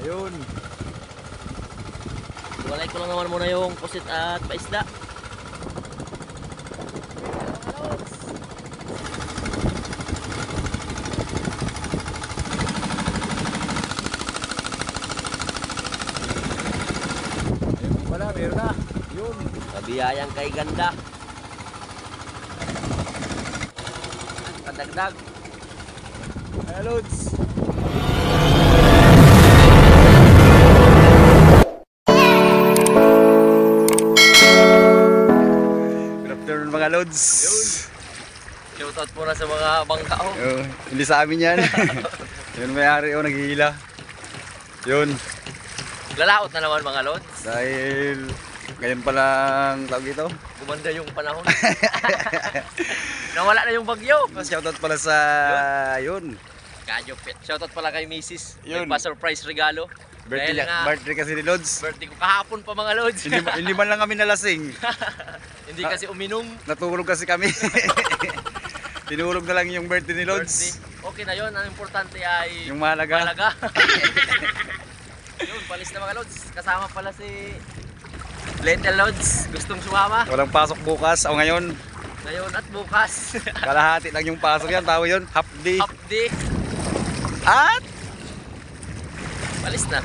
Yun. Walay ko lang naman muna yung pusit at paisda. Ayun pala, meron na. Yun. Kabiyayang kay ganda. Kadagdag. Ayan, Lods. Good afternoon mga Lods. Shoutout muna sa mga bangka oh. Hindi sa amin yan. Yun may-ari o naghihila. Yun. Lalaot na naman mga lods. Dahil ngayon pa lang tawag ito. Gumanda yung panahon. Nawala na yung bagyo. Shoutout pala sa yun. Kajopit. Shoutout pala kay Mrs. Yun. Nagpa-surprise regalo. Birthday, Dahil nga, birthday kasi ni Lods. birthday ko kahapon pa mga lods. Hindi man lang kami nalasing. Hindi kasi uminom. Natulog kasi kami. Tinulog na lang yung birthday ni Lods. Birthday. Okay na yun. Ang importante ay Yung mahalaga. mahalaga. Yun, palis na mga lods. Kasama pala si Little Lods. Gustong sumama. Walang pasok bukas o ngayon. Ngayon at bukas. Kalahati lang yung pasok yan. Tawag yun, half day. Half day. At Palis na.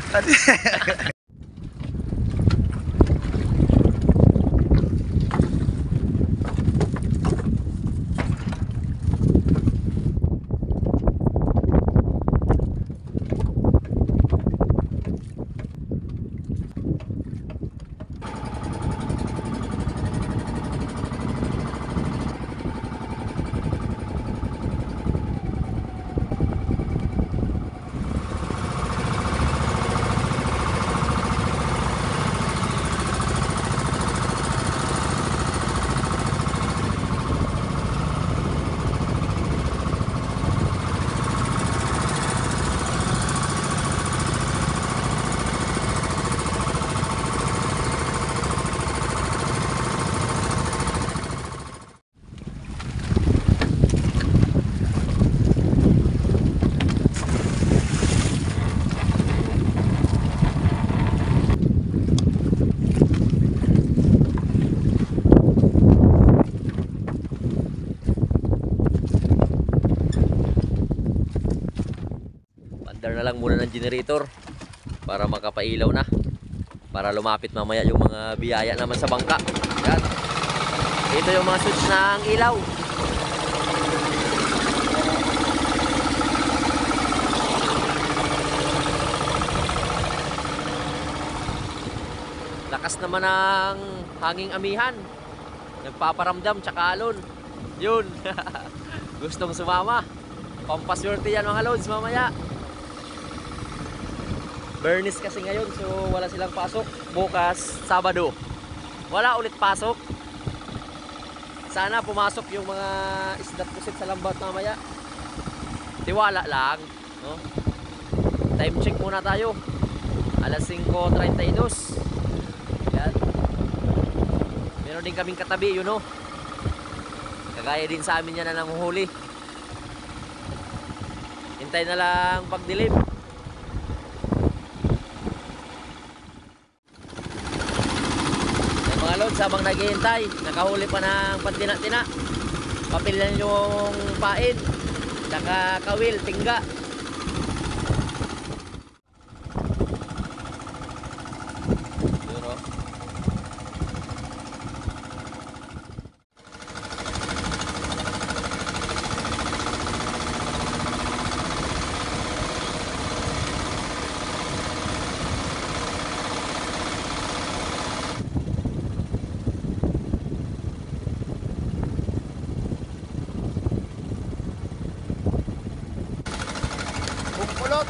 Pandar na lang muna ng generator para makapailaw na, para lumapit mamaya yung mga biyaya naman sa bangka. Yan. Ito yung mga switch ng ilaw. Lakas naman ng hanging amihan, nagpaparamdam tsaka alon. Yun. Gustong sumama. Pampaswerte yan mga lods mamaya. Bernis kasi ngayon, so wala silang pasok. Bukas, Sabado, wala ulit pasok. Sana pumasok yung mga isdat pusit sa lambat mamaya. Tiwala lang, no? Time check muna tayo. Alas 5:32. Yan. Meron din kaming katabi, yun no? Kagaya din sa amin yan na nanguhuli. Hintay na lang pagdilim. Mga lods, habang naghihintay, nakahuli pa ng pantina-tina. Papilan yung pain, saka kawil, tingga. Yun o. Bungkulot.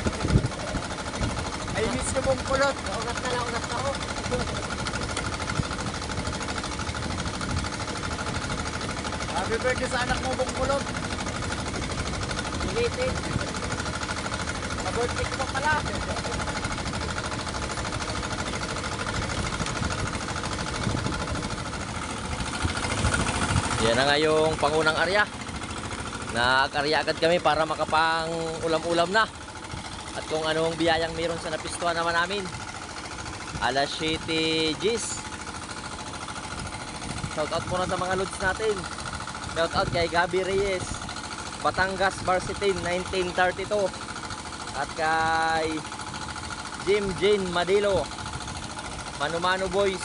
I miss you bungkulot. Unat na lang, unat na ako. Happy birthday sa anak mo bungkulot. Ulitin. Birthday ko pa pala. Yan na nga yung pangunang arya. Nag-arya agad kami para makapang ulam-ulam na. At kung anong biyayang meron sa napistuhan naman namin. Alas 7 G's. Shoutout muna sa mga lods natin. Shoutout kay Gabi Reyes, Batangas Varsity 1932. At kay Jim Jane Madilo, Mano Boys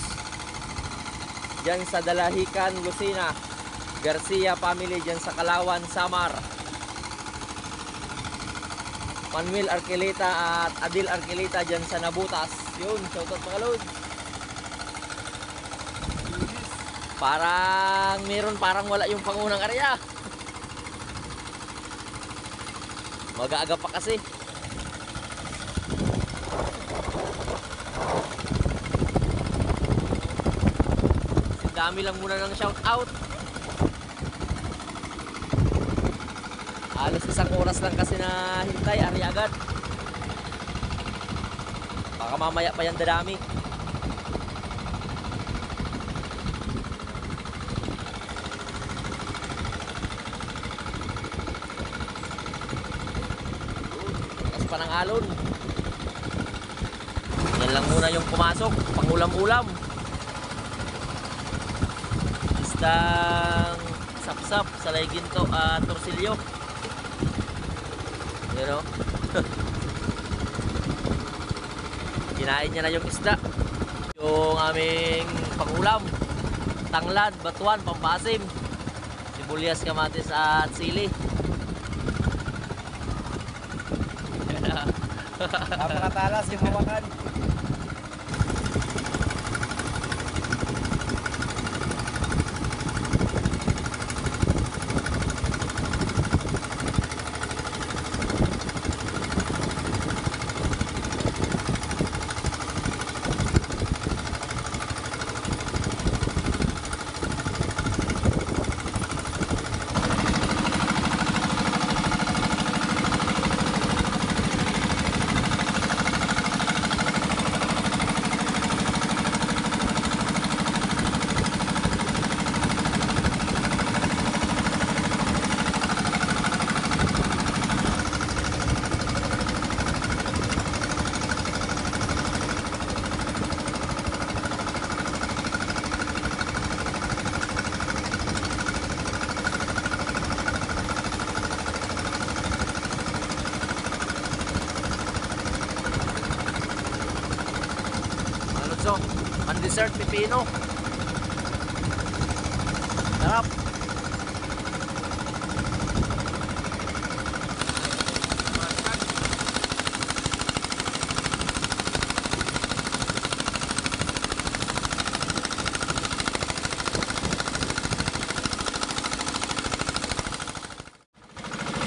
dyan sa Dalahican, Lucena. Garcia family dyan sa Kalawan, Samar. Manuel Arquelita at Adil Arquelita dyan sa Nabutas. Yun, shoutout mga lods. Parang wala yung pangunang area. Mag-aaga pa kasi. Dami lang muna ng shout out. Alas 1 oras lang kasi na hintay, ari agad. Baka mamaya pa yan dadami. Takas pa ng alon. Yan lang muna yung pumasok, pangulam-ulam. Isdang sapsap, salay ginto at torsilyo. You know? Kinain niya na yung isda. Yung aming pangulam, tanglad, batuan, pampasim, sibuyas, kamatis at sili. Napakatalas yung hawakan. Dessert pipino. Sarap.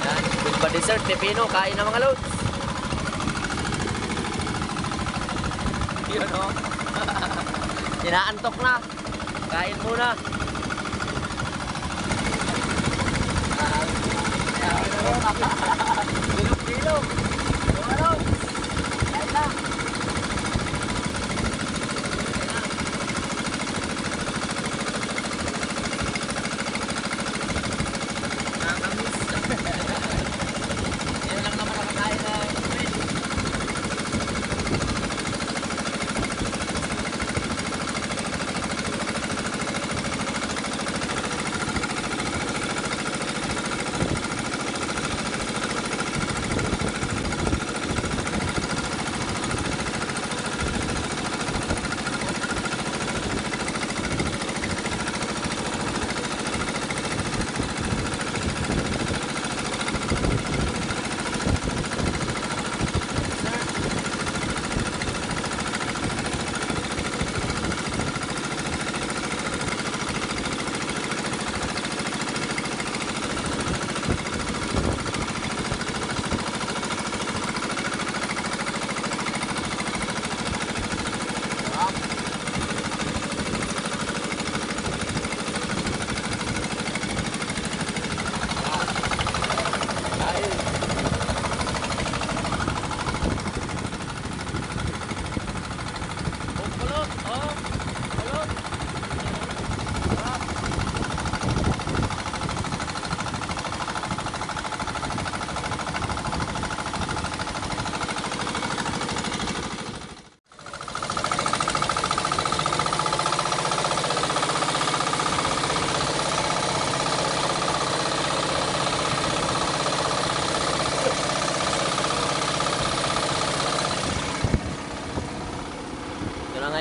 Yan, Bilba dessert pipino, kain na mga lods. Yun o. Inaantok na. Kain muna. Bilog-bilog. Ano? Kain na. Nakakamiss. Yan lang naman nakakain na fish.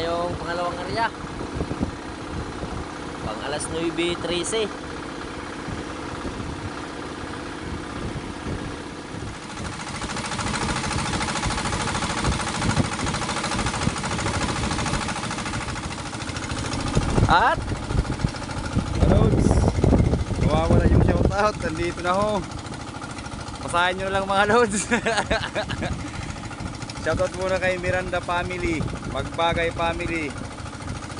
ngayong pangalawang area. Pang alas 9:13. At Lods, nawawala yung shoutout. Nandito na ho. Pasahin nyo na lang mga Lods. Shoutout muna kay Miranda family, Magbagay family,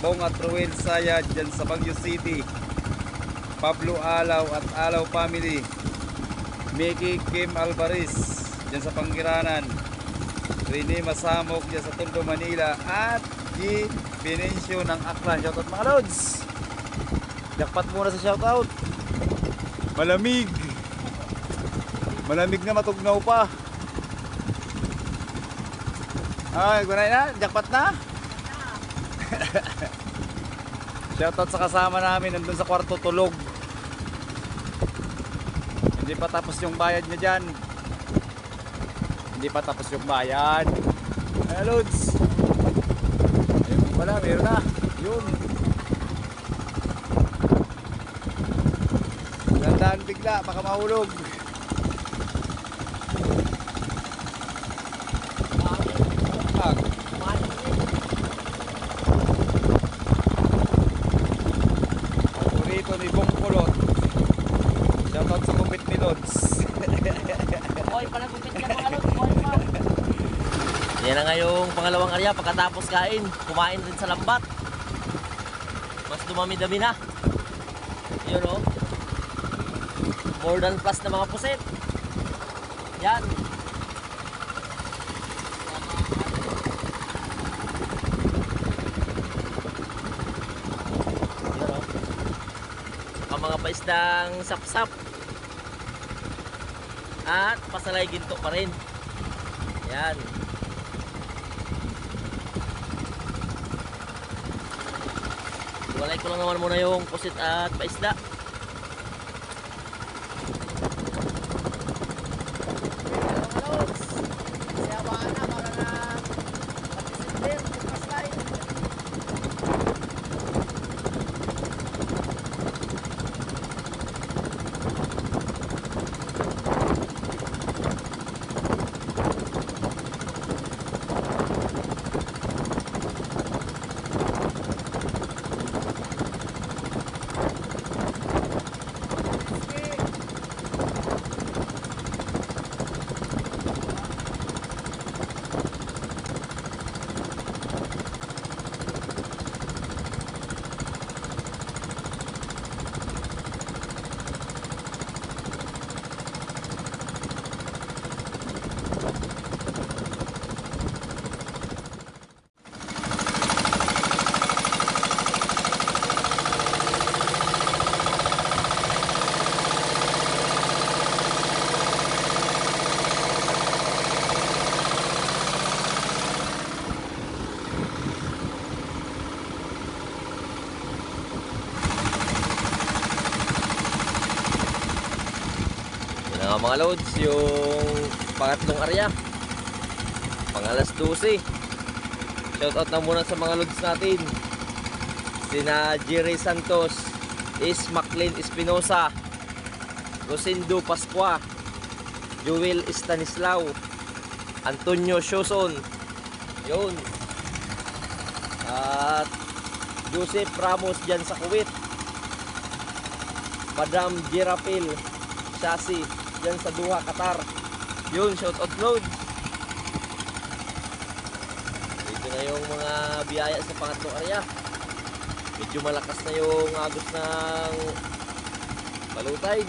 Bong at Ruel Saya dyan sa Baguio City, Pablo Alaw at Alaw family, Mickey Kim Alvarez dyan sa Pangiranan, Rene Masamok dyan sa Tondo, Manila, at G. Benicio ng Aklan. Shoutout mga Lods. Jackpot muna sa shoutout. Malamig. Malamig na, matugnaw pa. Ay, gunay na, jackpot na. Shoutout sa kasama namin nandun sa kwarto tulog. Hindi pa tapos yung bayad niya dyan. Hindi pa tapos yung bayad. Ay, Lods. Ayun pala, meron na. Yun. Landaan bigla, baka mahulog. Paborito ni Bong Kulot. Shoutout sa kupit ni Lods. Oy, pala gupit ka mga Lods. Oy, pa. Yan na nga yung pangalawang area. Pagkatapos kain, kumain rin sa lambat. Mas dumami-dami na. Yun o. More than plus na mga pusit. Yan. Yun o. Ang mga paisdang sap-sap. At pasalay ginto pa rin. Yan. Walay ko lang naman muna yung pusit at paisda. Mga Lods, yung pangatlong area pang alas 12. Shoutout na muna sa mga Lods natin, sina Jerry Santos, Is Maclean Espinosa, Rosindo Pascua, Joel Stanislao, Antonio Shoson, yun, at Joseph Ramos dyan sa Kuwait, Madam Girapil Chassis dyan sa Doha, Qatar. Yun, shoutout Lods. Dito na yung mga biyaya sa pangatlong area. Medyo malakas na yung agos ng palutay.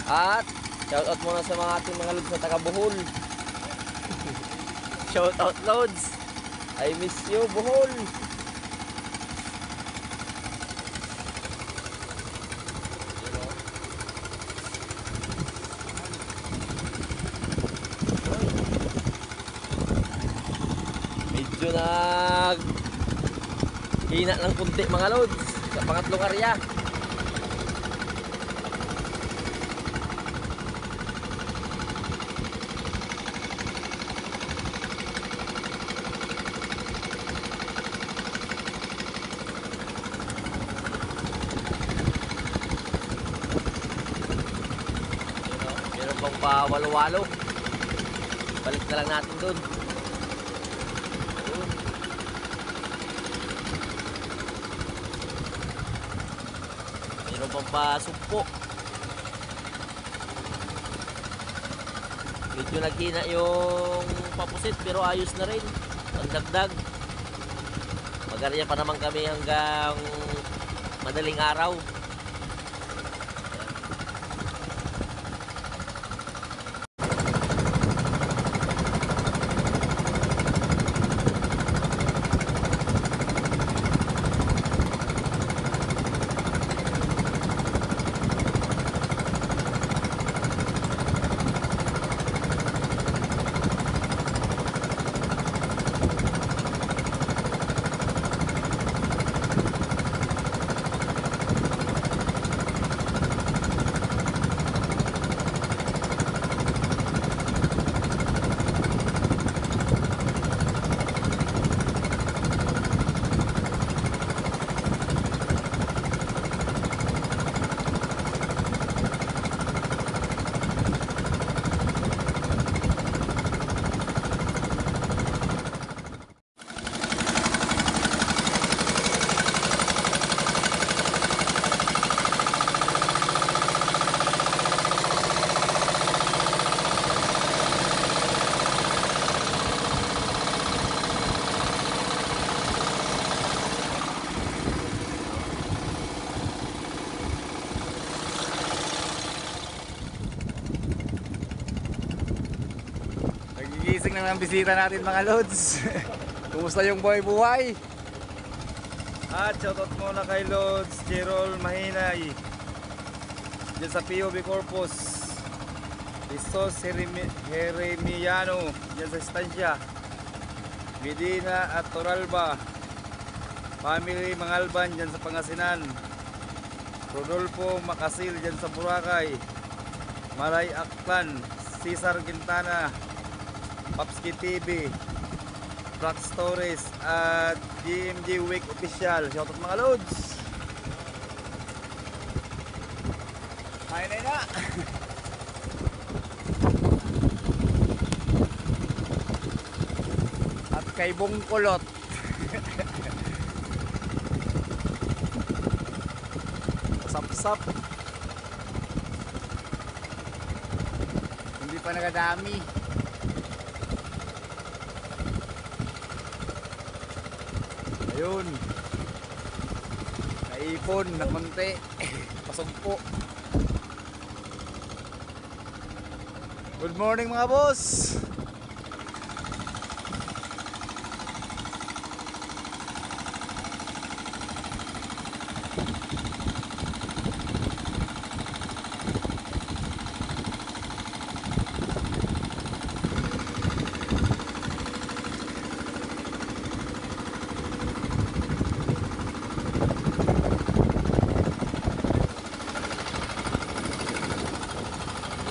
At shoutout muna sa mga ating mga Lods na taga Bohol. Shoutout Lods, I miss you Bohol. Medyo Hina ng kunti mga lods sa pangatlong area. Meron pang pa walo-walo. Balik na lang natin dun. Ayun. Meron pang pa sumpo. Medyo naghina yung papusit pero ayos na rin. Pandagdag. Mag-area pa naman kami hanggang madaling araw. Nagigising na ng bisita natin mga lods. Kumusta yung buhay-buhay? At shoutout muna kay Lods Jerol Mahinay dyan sa POV Corpus, Listos Jeremiano dyan sa Estancia, Medina at Toralba Family Mangalban dyan sa Pangasinan, Rodolfo Macasil dyan sa Boracay, Malay Aklan, Cesar Quintana, Papski TV, Prax Torres at GMG Week Official. Shoutout mga lods. Kain na. At kay Bungkulot. Sap-sap. Hindi pa nagadami. Ayun. Naipon, nagmunti. Pasugpo. Good morning mga boss.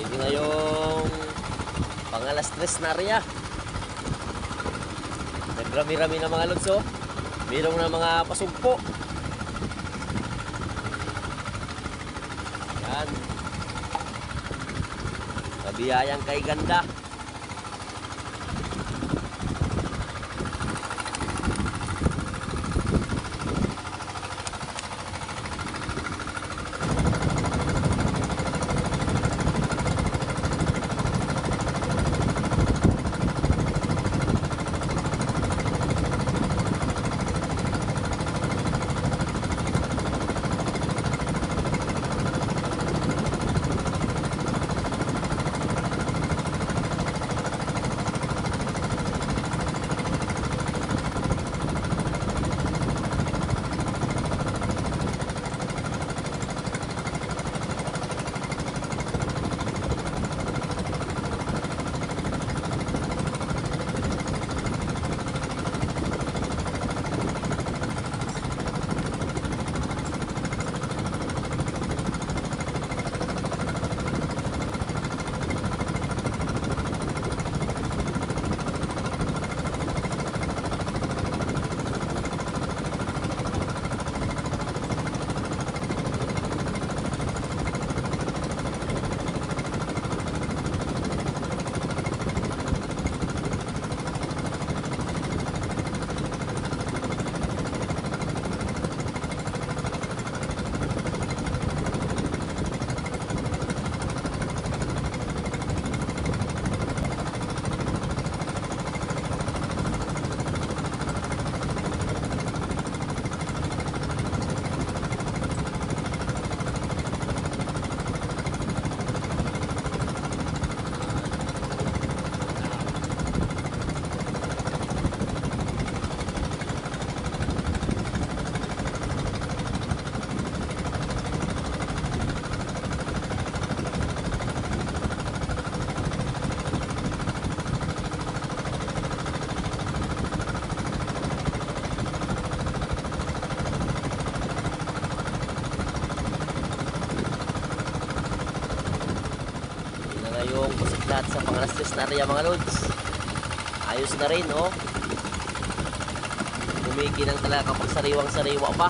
Ito na yung pangalas tres na area. Nagrami-rami na mga lods, oh. Mayroong na mga pasugpo. Yan. Kabiyayang kay ganda. lahat sa pangalastis na area mga lods. Ayos na rin, oh. Kumikinang talaga kapag sariwang-sariwa pa.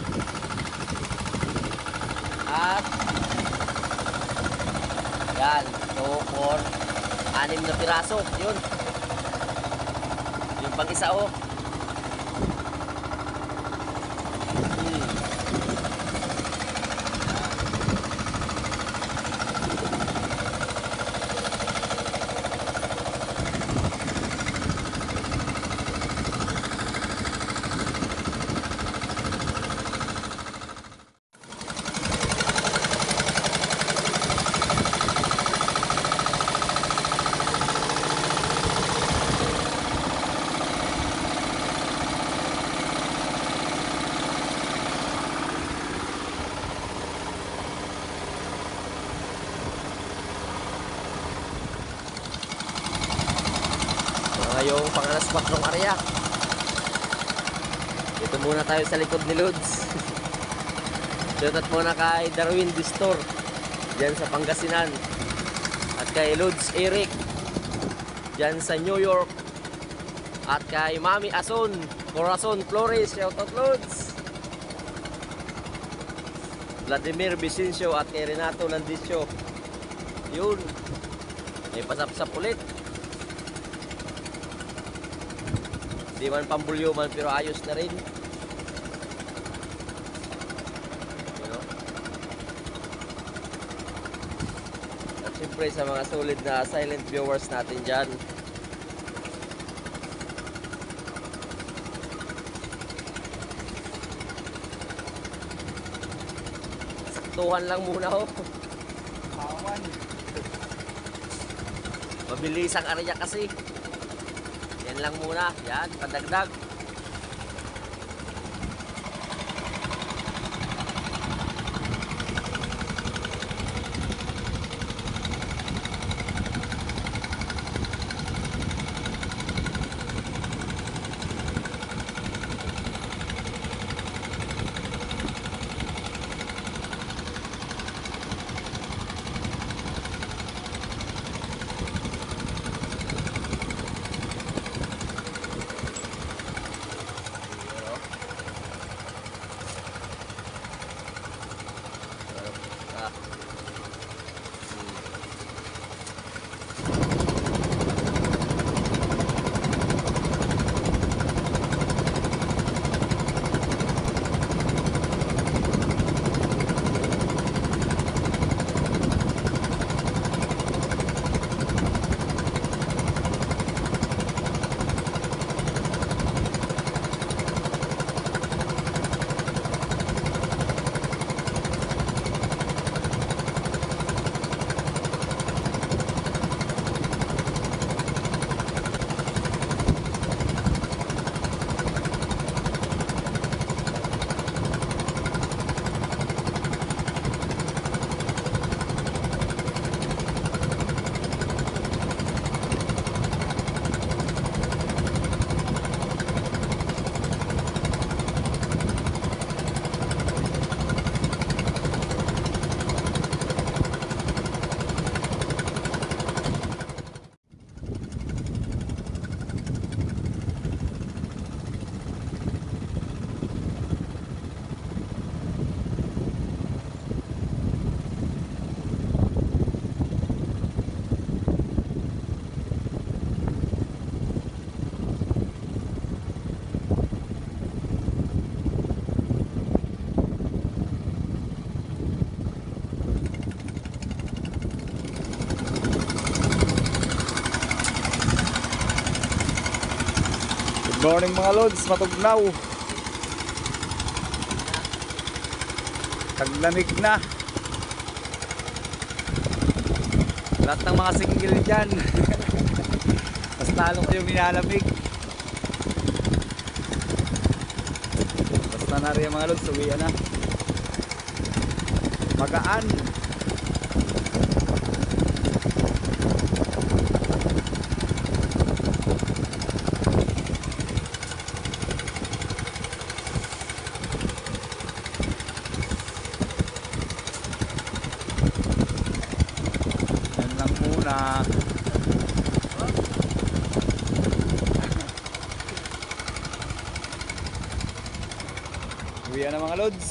At yan, so for 6 na piraso, yun. Yung pang isa, oh. Yung pangalas 4 area. Dito muna tayo sa likod ni Lods. Shoutout muna kay Darwin Distor dyan sa Pangasinan, at kay Lods Eric dyan sa New York, at kay Mami Ason Corazon Flores. Shoutout Lods. Vladimir Vicencio at kay Renato Landicio. Yun, may pasapsap ulit. Di man pambulyo man pero ayos na rin. You know? At siyempre sa mga solid na silent viewers natin dyan, saktuhan lang muna, oh. Pawan. Mabilis ang area kasi. Yan lang muna, yan, padagdag. Good morning mga lods, matugnaw. Taglamig na. Lahat ng mga single dyan. Mas lalo kayong nilalamig. Basta na rin mga lods, uwian na. Magaan. Yan lang muna. Uwi na mga lods.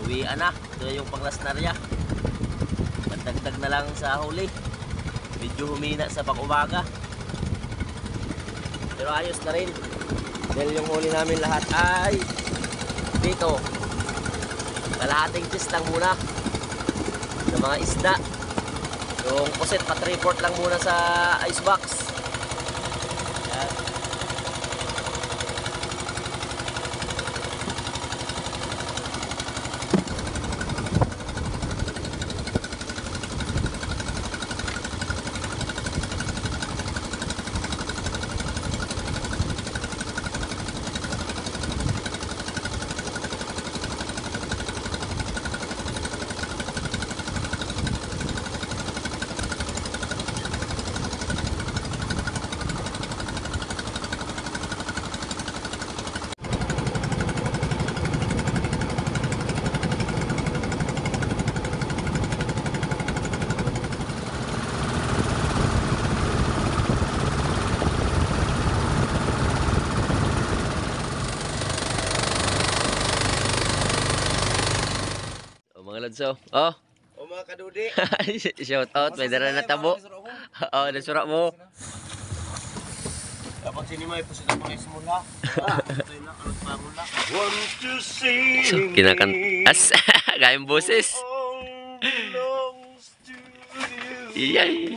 Uwian na. Ito na yung panglas na rin. Dagdag na lang sa huli. Medyo humina sa pag-umaga. Pero ayos na rin. Dahil yung huli namin lahat ay dito. Kalahating tis lang muna ng mga isda. Yung puset pat-report lang muna sa icebox. Yan. Mga Lodso. Oh. O mga kadudi. Shout out. May dara na tabo. Oo, nasura mo. Dapat sini may pusit ang mga ismula. Want to see So, kinakan... As! Gayang boses. Iyay.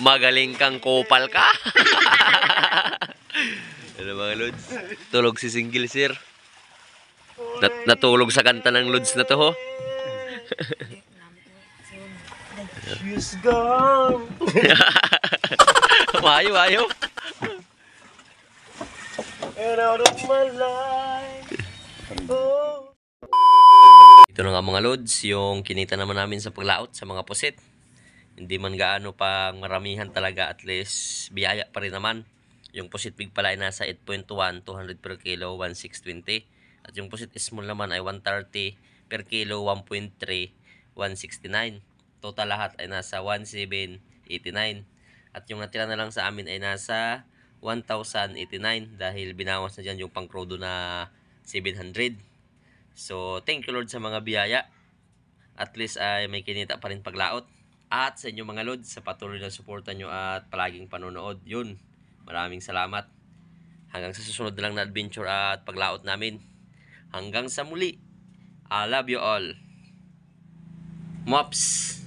Magaling kang kopal ka. Ano mga Lods? Tulog si Single Sir. Natulog sa kanta ng Lods na to ho. She's gone. Mayo, mayo. And out of my life. Oh. Ito na nga mga Lods, yung kinita naman namin sa paglaot sa mga pusit. Hindi man gaano pang maramihan talaga, at least biyaya pa rin naman. Yung pusit big pala ay nasa 8.1, 200 per kilo, 1,620. At yung pusit small naman ay 130 per kilo, 1.3, 169. Total lahat ay nasa 1,789. At yung natira na lang sa amin ay nasa 1,089 dahil binawas na dyan yung pangkrodo na 700. So, thank you Lord sa mga biyaya. At least ay may kinita pa rin paglaot. At sa inyo mga Lods, sa patuloy na suporta nyo at palaging panonood. Yun, maraming salamat. Hanggang sa susunod na lang na adventure at paglaot namin. Hanggang sa muli. I love you all. Mops!